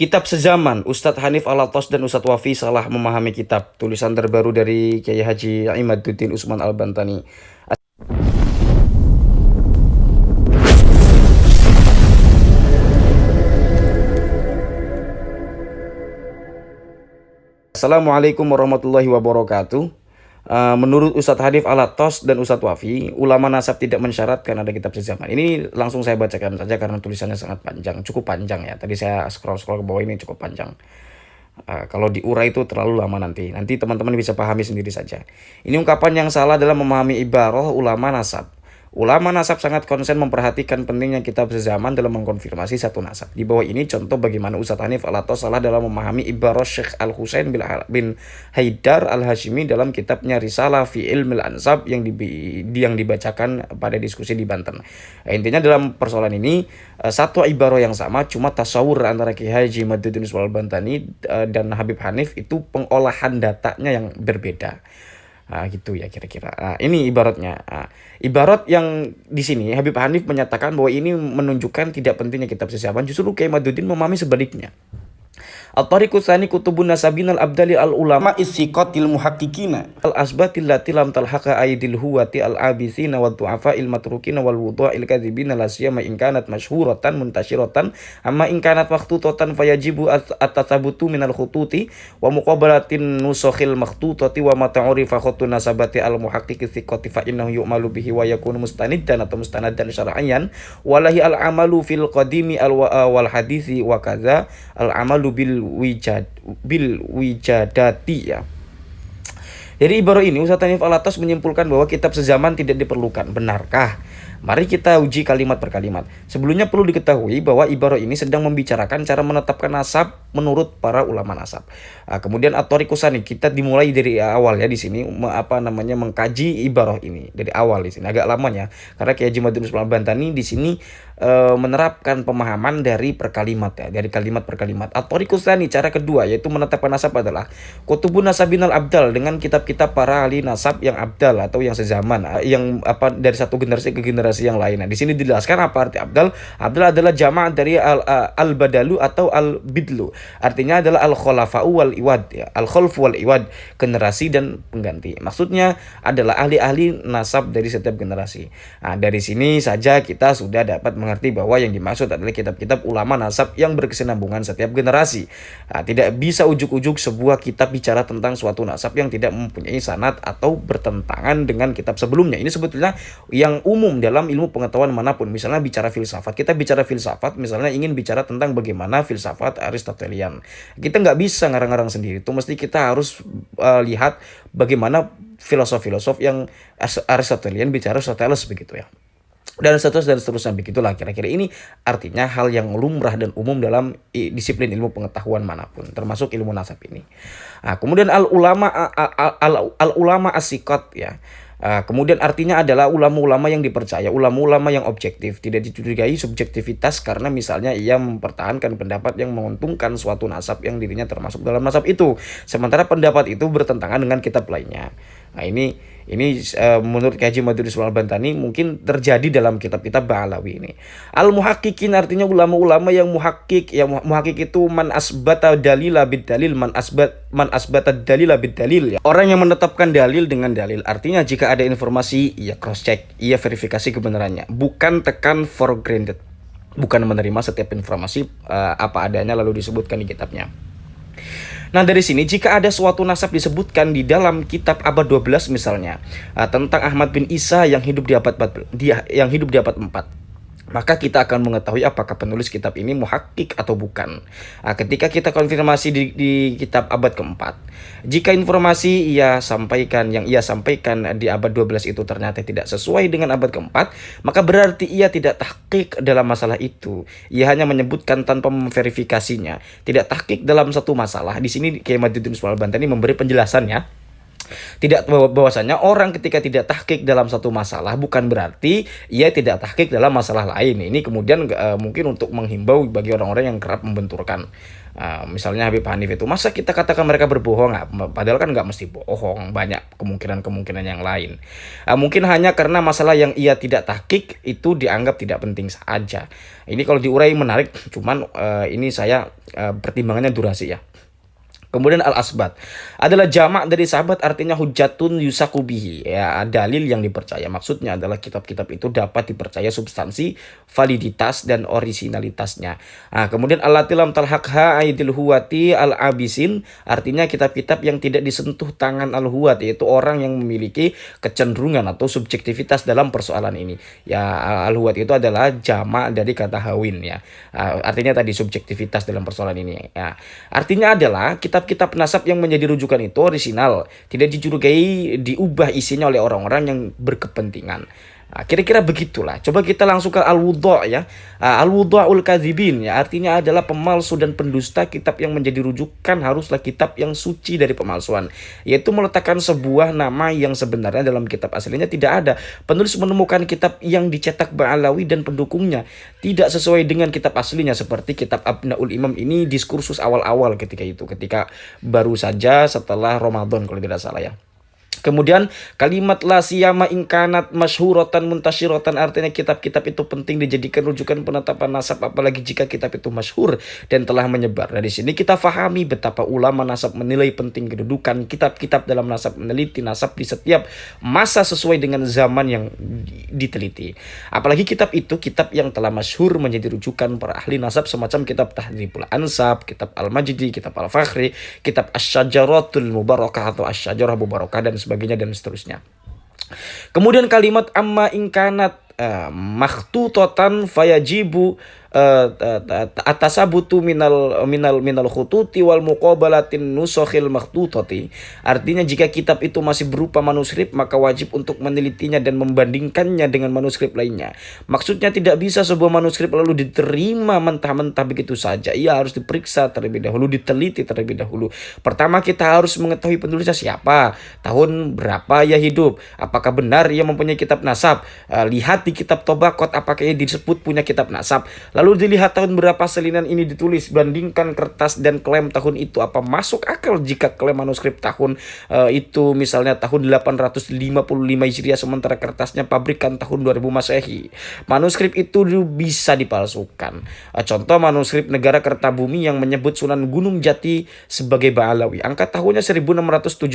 Kitab Sezaman, Ustadz Hanif Alatos dan Ustadz Wafi salah memahami kitab. Tulisan terbaru dari Kiai Haji Imaduddin Usman Al-Bantani. Assalamualaikum warahmatullahi wabarakatuh. Menurut Ustadz Hanif Alatos dan Ustadz Wafi, ulama nasab tidak mensyaratkan ada kitab sezaman. Ini langsung saya bacakan saja karena tulisannya sangat panjang, cukup panjang ya. Tadi saya scroll ke bawah, ini cukup panjang. Kalau diurai itu terlalu lama nanti. Nanti teman-teman bisa pahami sendiri saja. Ini ungkapan yang salah dalam memahami ibarah ulama nasab. Ulama nasab sangat konsen memperhatikan pentingnya kitab sezaman dalam mengkonfirmasi satu nasab. Di bawah ini contoh bagaimana Ustadz Hanif Alatos salah dalam memahami ibarah Syekh Al-Husain bin Haidar Al-Hashimi dalam kitabnya Risalah fi Ilmil Ansab yang dibacakan pada diskusi di Banten. Intinya dalam persoalan ini satu ibarah yang sama, cuma tasawur antara Kiai Haji Imaduddin Usman Al-Bantani dan Habib Hanif itu pengolahan datanya yang berbeda. Gitu ya kira-kira. Ini ibaratnya. Ibarat yang di sini Habib Hanif menyatakan bahwa ini menunjukkan tidak pentingnya kitab sezaman. Justru Kiai Imaduddin memahami sebaliknya. At-tariqu tsani kutubun nasabin al-abdali al-ulama issiqatil muhaqqiqina al-asbatil lati lam talhaqa aidil huwati al-abisina wa du'afa'il matrukina wal wudu'il kadzibina la siyama in kanat masyhuratan muntashiratan amma in kanat maqtutatan fayajibu at-tathabutu minal khututi wa muqabalatin nusukhil maqtutati wa ma ta'urifa khutun nasabati al-muhaqqiqi thiqati fa innahu yu'malu bihi wa yakunu mustaniddan atau mustanadan syar'iyyan walahi al-amalu fil qadimi wal hadisi wa kadza al-amalu bil wijadati ya. Jadi ibarat ini Ustadz Hanif Alatos menyimpulkan bahwa kitab sezaman tidak diperlukan. Benarkah? Mari kita uji kalimat per kalimat. Sebelumnya perlu diketahui bahwa ibarat ini sedang membicarakan cara menetapkan nasab menurut para ulama nasab. Kemudian at-tariqu tsani, kita dimulai dari awal ya di sini mengkaji ibarat ini dari awal di sini agak lamanya karena Kiai Haji Imaduddin Usman Al-Bantani di sini menerapkan pemahaman dari per kalimat ya, dari kalimat per kalimat. At-tariqu tsani, cara kedua yaitu menetapkan nasab adalah kutubun nasabinal abdal, dengan kitab-kitab para ahli nasab yang abdal atau yang sezaman, yang dari satu generasi ke generasi yang lain. Nah, di sini dijelaskan apa arti abdal. Abdal adalah jama' dari al-badalu atau al-bidlu. Artinya adalah al-khalafa'u wal iwad ya, al-khalfu wal iwad, generasi dan pengganti. Maksudnya adalah ahli-ahli nasab dari setiap generasi. Nah, dari sini saja kita sudah dapat mengerti bahwa yang dimaksud adalah kitab-kitab ulama nasab yang berkesinambungan setiap generasi. Nah, tidak bisa ujuk-ujuk sebuah kitab bicara tentang suatu nasab yang tidak mempunyai sanad atau bertentangan dengan kitab sebelumnya. Ini sebetulnya yang umum dalam ilmu pengetahuan manapun. Misalnya bicara filsafat, kita bicara filsafat, misalnya ingin bicara tentang bagaimana filsafat Aristotelian, kita nggak bisa ngarang-ngarang sendiri. Itu mesti kita harus lihat bagaimana filosof-filosof yang Aristotelian bicara Aristoteles begitu ya. Dan seterusnya begitulah kira-kira. Ini artinya hal yang lumrah dan umum dalam disiplin ilmu pengetahuan manapun, termasuk ilmu nasab ini. Kemudian al-ulama as-siqat ya. Kemudian artinya adalah ulama-ulama yang dipercaya, ulama-ulama yang objektif, tidak dicurigai subjektivitas karena misalnya ia mempertahankan pendapat yang menguntungkan suatu nasab yang dirinya termasuk dalam nasab itu, sementara pendapat itu bertentangan dengan kitab lainnya. Nah, ini menurut Kiai Haji Imaduddin Usman Al-Bantani mungkin terjadi dalam kitab-kitab Ba'alawi ini. Al-muhaqqiqin artinya ulama-ulama yang muhakkik. Ya, muhakkik itu man asbata dalila bid dalil, man asbata dalila bid dalil ya. Orang yang menetapkan dalil dengan dalil. Artinya jika ada informasi, ia cross check, ia verifikasi kebenarannya, bukan tekan for granted. Bukan menerima setiap informasi apa adanya lalu disebutkan di kitabnya. Nah, dari sini jika ada suatu nasab disebutkan di dalam kitab abad 12 misalnya tentang Ahmad bin Isa yang hidup di abad 4, maka kita akan mengetahui apakah penulis kitab ini muhakkik atau bukan. Ketika kita konfirmasi di kitab abad keempat, jika informasi yang ia sampaikan di abad 12 itu ternyata tidak sesuai dengan abad keempat, maka berarti ia tidak tahqiq dalam masalah itu. Ia hanya menyebutkan tanpa memverifikasinya. Tidak tahqiq dalam satu masalah. Di sini Kiai Imaduddin Usman Al-Bantani memberi penjelasannya. Tidak, bahwasanya orang ketika tidak tahqiq dalam satu masalah bukan berarti ia tidak tahqiq dalam masalah lain. Ini kemudian mungkin untuk menghimbau bagi orang-orang yang kerap membenturkan. Misalnya Habib Hanif itu, masa kita katakan mereka berbohong? Padahal kan nggak mesti bohong, banyak kemungkinan-kemungkinan yang lain. Mungkin hanya karena masalah yang ia tidak tahqiq itu dianggap tidak penting saja. Ini kalau diurai menarik, cuman ini saya pertimbangannya durasi ya. Kemudian al-asbat adalah jamak dari sahabat, artinya hujatun yusakubihi, ya, dalil yang dipercaya. Maksudnya adalah kitab-kitab itu dapat dipercaya substansi, validitas dan orisinalitasnya. Kemudian allatilam talhaqha aidil huwati al-abisin, artinya kitab-kitab yang tidak disentuh tangan al-huwat, yaitu orang yang memiliki kecenderungan atau subjektivitas dalam persoalan ini. Ya, al-huwat itu adalah jamak dari kata hawin ya. Artinya tadi subjektivitas dalam persoalan ini. Ya. Artinya adalah kitab nasab yang menjadi rujukan itu orisinal, tidak dicurigai diubah isinya oleh orang-orang yang berkepentingan. Kira-kira begitulah. Coba kita langsung ke al-wudha' ya. Al-wudha'ul kadzibin ya, artinya adalah pemalsu dan pendusta. Kitab yang menjadi rujukan haruslah kitab yang suci dari pemalsuan, yaitu meletakkan sebuah nama yang sebenarnya dalam kitab aslinya tidak ada. Penulis menemukan kitab yang dicetak Ba'alawi dan pendukungnya tidak sesuai dengan kitab aslinya, seperti kitab Abnaul Imam ini, diskursus awal-awal ketika baru saja setelah Ramadan kalau tidak salah ya. Kemudian kalimat la siyama ingkanat masyhuratan muntasyiratan, artinya kitab-kitab itu penting dijadikan rujukan penetapan nasab, apalagi jika kitab itu masyhur dan telah menyebar. Dari sini kita fahami betapa ulama nasab menilai penting kedudukan kitab-kitab dalam nasab, meneliti nasab di setiap masa sesuai dengan zaman yang diteliti. Apalagi kitab itu kitab yang telah masyhur menjadi rujukan para ahli nasab, semacam kitab Tahdhibul Ansab, kitab Al-Majdi, kitab Al-Fakhri, kitab Asy-Syajaratul Mubarakah atau Asy-Syajarah Mubarakah dan sebagainya dan seterusnya. Kemudian kalimat amma ingkanat makhtutatan fayajibu atasabutu minal khututi wal muqabalatin nusakhil makhtutati, artinya jika kitab itu masih berupa manuskrip maka wajib untuk menelitinya dan membandingkannya dengan manuskrip lainnya. Maksudnya tidak bisa sebuah manuskrip lalu diterima mentah-mentah begitu saja. Ia harus diperiksa terlebih dahulu, diteliti terlebih dahulu. Pertama kita harus mengetahui penulisnya siapa, tahun berapa ia hidup, apakah benar ia mempunyai kitab nasab. Lihat di kitab Tobaqot apakah ia disebut punya kitab nasab. Lalu dilihat tahun berapa salinan ini ditulis, bandingkan kertas dan klaim tahun itu, apa masuk akal jika klaim manuskrip tahun itu misalnya tahun 855 Hijriah sementara kertasnya pabrikan tahun 2000 Masehi. Manuskrip itu bisa dipalsukan. Contoh manuskrip Negara Kertabumi yang menyebut Sunan Gunung Jati sebagai Ba'alawi, angka tahunnya 1677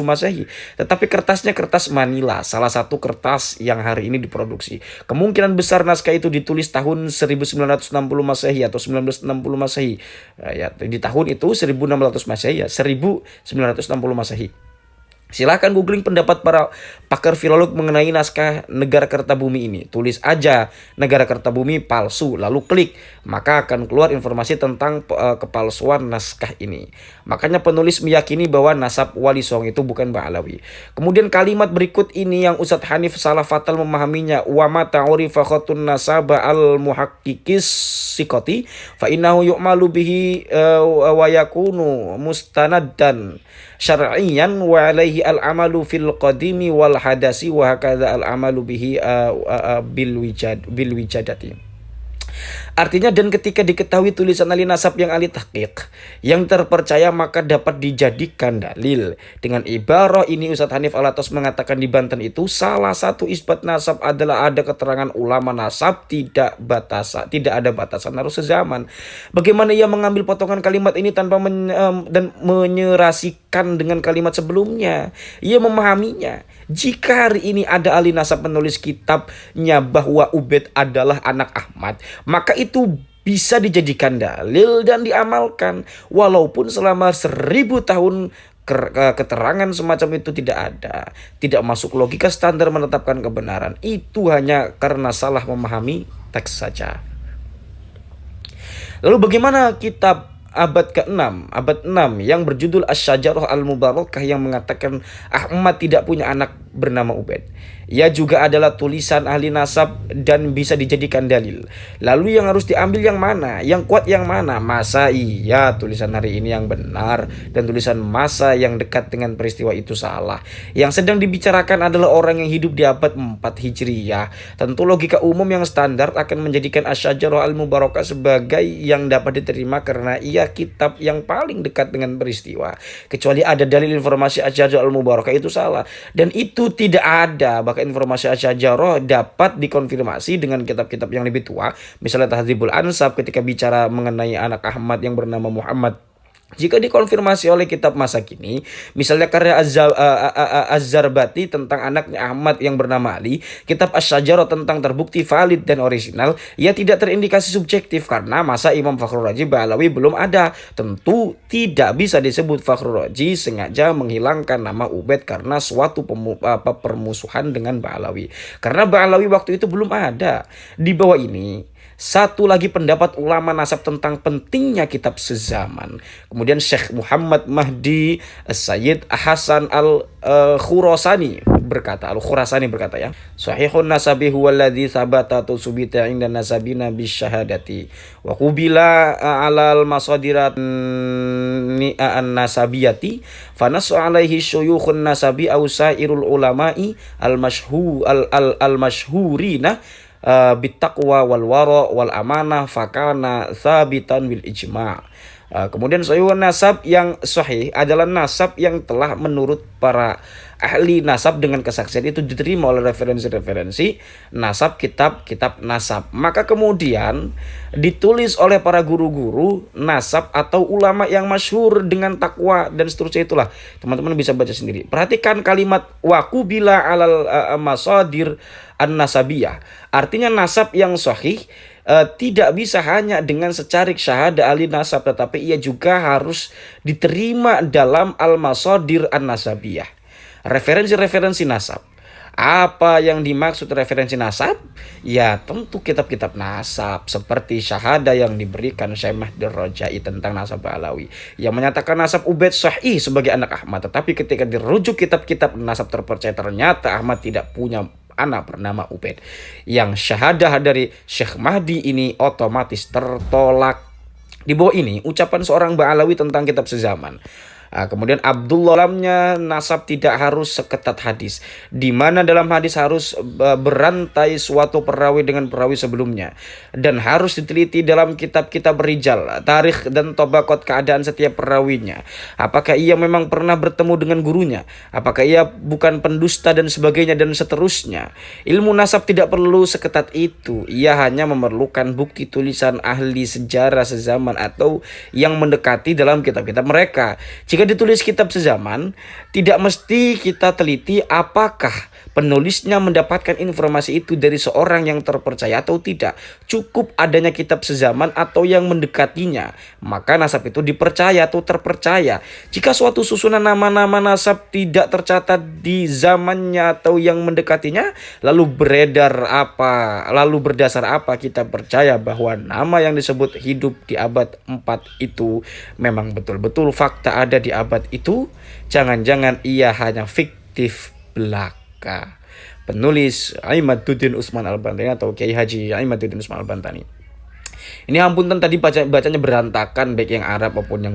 Masehi, tetapi kertasnya kertas Manila, salah satu kertas yang hari ini diproduksi. Kemungkinan besar naskah itu ditulis tahun 1960 Masehi atau 1960 Masehi. Ya, di tahun itu 1600 Masehi ya, 1960 Masehi. Silahkan googling pendapat para pakar filolog mengenai naskah Negara Kertabumi ini. Tulis aja Negara Kertabumi palsu, lalu klik, maka akan keluar informasi tentang kepalsuan naskah ini. Makanya penulis meyakini bahwa nasab Wali Songo itu bukan Ba'alawi. Kemudian kalimat berikut ini yang Ustadz Hanif salah fatal memahaminya. Wa ma ta'urifa khatun nasaba al muhaqqiqis sikoti fa innahu yu'malu bihi wa yakunu mustanadan syar'iyan wa alaihi al-amalu fil qadimi wal hadasi wa hakadha al-amalu bihi bil wijadati. Artinya, dan ketika diketahui tulisan ahli nasab yang ahli tahqiq yang terpercaya maka dapat dijadikan dalil. Dengan ibarah ini Ustadz Hanif Alatos mengatakan di Banten itu salah satu isbat nasab adalah ada keterangan ulama nasab tidak ada batasan harus sezaman. Bagaimana ia mengambil potongan kalimat ini tanpa dan menyerasikan dengan kalimat sebelumnya? Ia memahaminya. Jika hari ini ada ahli nasab menulis kitabnya bahwa Ubaid adalah anak Ahmad, maka itu bisa dijadikan dalil dan diamalkan. Walaupun selama 1000 tahun keterangan semacam itu tidak ada, tidak masuk logika standar menetapkan kebenaran. Itu hanya karena salah memahami teks saja. Lalu bagaimana kitab abad ke-6, abad 6 yang berjudul Asy-Syajarah Al-Mubarakah yang mengatakan Ahmad tidak punya anak bernama Ubaid. Ia juga adalah tulisan ahli nasab dan bisa dijadikan dalil. Lalu yang harus diambil yang mana? Yang kuat yang mana? Masa iya tulisan hari ini yang benar dan tulisan masa yang dekat dengan peristiwa itu salah? Yang sedang dibicarakan adalah orang yang hidup di abad 4 Hijriyah. Tentu logika umum yang standar akan menjadikan Asy-Syajarah Al-Mubarakah sebagai yang dapat diterima karena ia kitab yang paling dekat dengan peristiwa. Kecuali ada dalil informasi Asy-Syajarah Al-Mubarakah itu salah. Dan itu tidak ada. Bahkan informasi Asy-Syajarah dapat dikonfirmasi dengan kitab-kitab yang lebih tua. Misalnya Tahdzibul Ansab ketika bicara mengenai anak Ahmad yang bernama Muhammad. Jika dikonfirmasi oleh kitab masa kini, misalnya karya Az-Zarbati tentang anaknya Ahmad yang bernama Ali, kitab Asy-Syajarah tentang terbukti valid dan orisinal, ia tidak terindikasi subjektif karena masa Imam Fakhrul Razi Ba'alawi belum ada. Tentu tidak bisa disebut Fakhrul Razi sengaja menghilangkan nama Ubaid karena suatu permusuhan dengan Ba'alawi. Karena Ba'alawi waktu itu belum ada. Di bawah ini satu lagi pendapat ulama nasab tentang pentingnya kitab sezaman. Kemudian Syekh Muhammad Mahdi Sayyid Hasan Al-Khurasani berkata, ya, Sahihun nasabi huwa alladhi thabata tusbita inda nasabina bisyahadati wa qubila alal masadirat ni'an nasabiyati fanasu alaihi syuyukhun nasabi aw sairul ulama'i al-mashhurina bitaqwa wal wara wal amanah fakana sabitan bil ijma'. Kemudian sahih nasab yang sahih adalah nasab yang telah menurut para ahli nasab dengan kesaksian itu diterima oleh referensi-referensi nasab kitab-kitab nasab. Maka kemudian ditulis oleh para guru-guru nasab atau ulama yang masyhur dengan takwa dan seterusnya itulah. Teman-teman bisa baca sendiri. Perhatikan kalimat waqubila alal masadir an-nasabiyah. Artinya nasab yang sahih tidak bisa hanya dengan secarik syahadah ahli nasab, tetapi ia juga harus diterima dalam al-masadir an-nasabiyah. Referensi-referensi nasab. Apa yang dimaksud referensi nasab? Ya tentu kitab-kitab nasab seperti syahadah yang diberikan Syekh Mahdi Rajai tentang nasab Ba'alawi yang menyatakan nasab Ubaid sahih sebagai anak Ahmad. Tetapi ketika dirujuk kitab-kitab nasab terpercaya ternyata Ahmad tidak punya anak bernama Ubaid. Yang syahadah dari Syekh Mahdi ini otomatis tertolak. Di bawah ini ucapan seorang Ba'alawi tentang kitab sezaman. Kemudian Abdullah dalamnya nasab tidak harus seketat hadis, di mana dalam hadis harus berantai suatu perawi dengan perawi sebelumnya, dan harus diteliti dalam kitab-kitab rijal, tarikh dan tobakot keadaan setiap perawinya. Apakah ia memang pernah bertemu dengan gurunya? Apakah ia bukan pendusta dan sebagainya dan seterusnya. Ilmu nasab tidak perlu seketat itu. Ia hanya memerlukan bukti tulisan ahli sejarah sezaman atau yang mendekati dalam kitab-kitab mereka. Jika ditulis kitab sezaman, tidak mesti kita teliti apakah penulisnya mendapatkan informasi itu dari seorang yang terpercaya atau tidak. Cukup adanya kitab sezaman atau yang mendekatinya, maka nasab itu dipercaya atau terpercaya. Jika suatu susunan nama-nama nasab tidak tercatat di zamannya atau yang mendekatinya, lalu berdasar apa kita percaya bahwa nama yang disebut hidup di abad 4 itu memang betul-betul fakta ada di abad itu? Jangan-jangan ia hanya fiktif belaka. Penulis Imaduddin Utsman Al-Bantani atau Kiai Haji Imaduddin Utsman Al-Bantani. Ini ampunten tadi bacanya berantakan baik yang Arab maupun yang